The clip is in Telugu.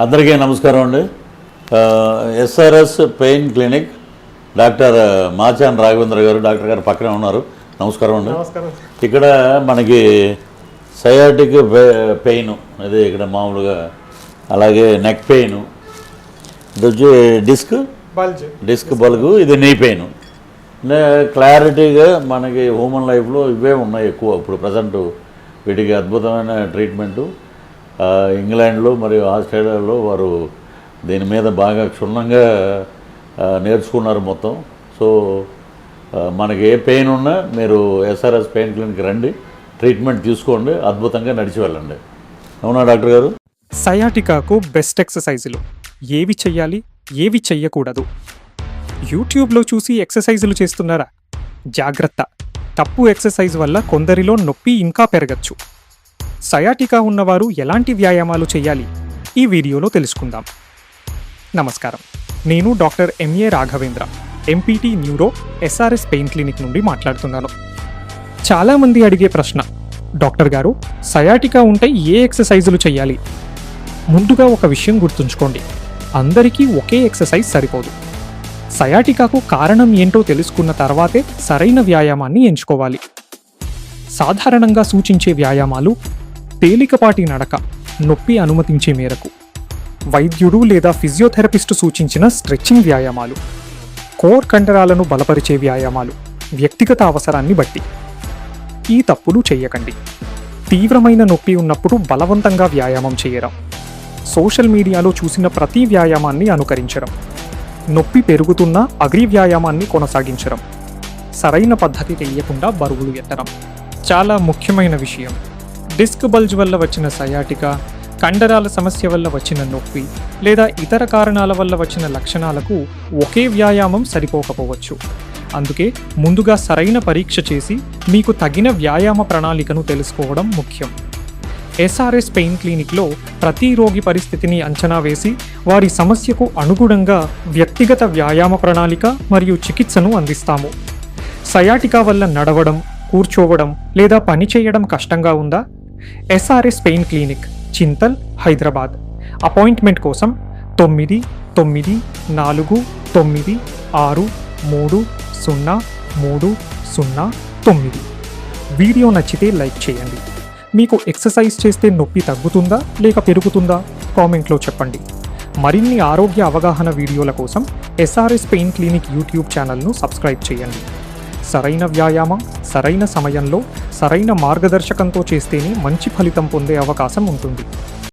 అందరికీ నమస్కారం అండి. SRS pain clinic doctor Machan Raghavendra garu, doctor గారు పక్కనే ఉన్నారు. నమస్కారం అండి. ఇక్కడ మనకి సయాటిక్ పెయిన్ ఇది ఇక్కడ మామూలుగా, అలాగే నెక్ పెయిన్, ఇది వచ్చి డిస్క్ బల్గు, ఇది నీ పెయిన్. క్లారిటీగా మనకి హ్యూమన్ లైఫ్లో ఇవే ఉన్నాయి ఎక్కువ. ఇప్పుడు ప్రజెంట్ వీటికి అద్భుతమైన ట్రీట్మెంటు ఇంగ్లాండ్లో మరియు ఆస్ట్రేలియాలో వారు దీని మీద బాగా క్షుణ్ణంగా నేర్చుకున్నారు మొత్తం. సో మనకి ఏ పెయిన్ ఉన్నా మీరు ఎస్ఆర్ఎస్ పెయిన్ క్లినిక్ రండి, ట్రీట్మెంట్ తీసుకోండి, అద్భుతంగా నడిచి వెళ్ళండి. అవునా డాక్టర్ గారు? సయాటికాకు బెస్ట్ ఎక్సర్సైజులు ఏవి చెయ్యాలి, ఏవి చెయ్యకూడదు? యూట్యూబ్లో చూసి ఎక్సర్సైజులు చేస్తున్నారా? జాగ్రత్త, తప్పు ఎక్సర్సైజ్ వల్ల కొందరిలో నొప్పి ఇంకా పెరగచ్చు. సయాటికా ఉన్నవారు ఎలాంటి వ్యాయామాలు చేయాలి, ఈ వీడియోలో తెలుసుకుందాం. నమస్కారం, నేను doctor M A Raghavendra, MPT neuro, SRS pain clinic నుండి మాట్లాడుతున్నాను. చాలామంది అడిగే ప్రశ్న, డాక్టర్ గారు సయాటికా ఉంటే ఏ ఎక్సర్సైజులు చేయాలి? ముందుగా ఒక విషయం గుర్తుంచుకోండి, అందరికీ ఒకే ఎక్సర్సైజ్ సరిపోదు. సయాటికాకు కారణం ఏంటో తెలుసుకున్న తర్వాతే సరైన వ్యాయామాన్ని ఎంచుకోవాలి. సాధారణంగా సూచించే వ్యాయామాలు తేలికపాటి నడక, నొప్పి అనుమతించే మేరకు, వైద్యుడు లేదా ఫిజియోథెరపిస్టు సూచించిన స్ట్రెచ్చింగ్ వ్యాయామాలు, కోర్ కండరాలను బలపరిచే వ్యాయామాలు, వ్యక్తిగత అవసరాన్ని బట్టి. ఈ తప్పులు చేయకండి. తీవ్రమైన నొప్పి ఉన్నప్పుడు బలవంతంగా వ్యాయామం చేయడం, సోషల్ మీడియాలో చూసిన ప్రతి వ్యాయామాన్ని అనుకరించడం, నొప్పి పెరుగుతున్న అగ్రి వ్యాయామాన్ని కొనసాగించడం, సరైన పద్ధతి తెలియకుండా బరువులు ఎత్తడం. చాలా ముఖ్యమైన విషయం, డిస్క్ బల్జ్ వల్ల వచ్చిన సయాటికా, కండరాల సమస్య వల్ల వచ్చిన నొప్పి లేదా ఇతర కారణాల వల్ల వచ్చిన లక్షణాలకు ఒకే వ్యాయామం సరిపోకపోవచ్చు. అందుకే ముందుగా సరైన పరీక్ష చేసి మీకు తగిన వ్యాయామ ప్రణాళికను తెలుసుకోవడం ముఖ్యం. ఎస్ఆర్ఎస్ పెయిన్ క్లినిక్లో ప్రతి రోగి పరిస్థితిని అంచనా వేసి వారి సమస్యకు అనుగుణంగా వ్యక్తిగత వ్యాయామ ప్రణాళిక మరియు చికిత్సను అందిస్తాము. సయాటికా వల్ల నడవడం, కూర్చోవడం లేదా పని చేయడం కష్టంగా ఉందా? SRS pain clinic, Chintal, Hyderabad. Appointment కోసం 994946303009. వీడియో నచ్చితే లైక్ చేయండి. మీకు ఎక్సర్సైజ్ చేస్తే నొప్పి తగ్గుతుందా లేక పెరుగుతుందా? కామెంట్లో చెప్పండి. మరిన్ని ఆరోగ్య అవగాహన వీడియోల కోసం ఎస్ఆర్ఎస్ పెయిన్ క్లినిక్ యూట్యూబ్ ఛానల్ను సబ్స్క్రైబ్ చేయండి. సరైన వ్యాయామం సరైన సమయంలో సరైన మార్గదర్శకంతో చేస్తేనే మంచి ఫలితం పొందే అవకాశం ఉంటుంది.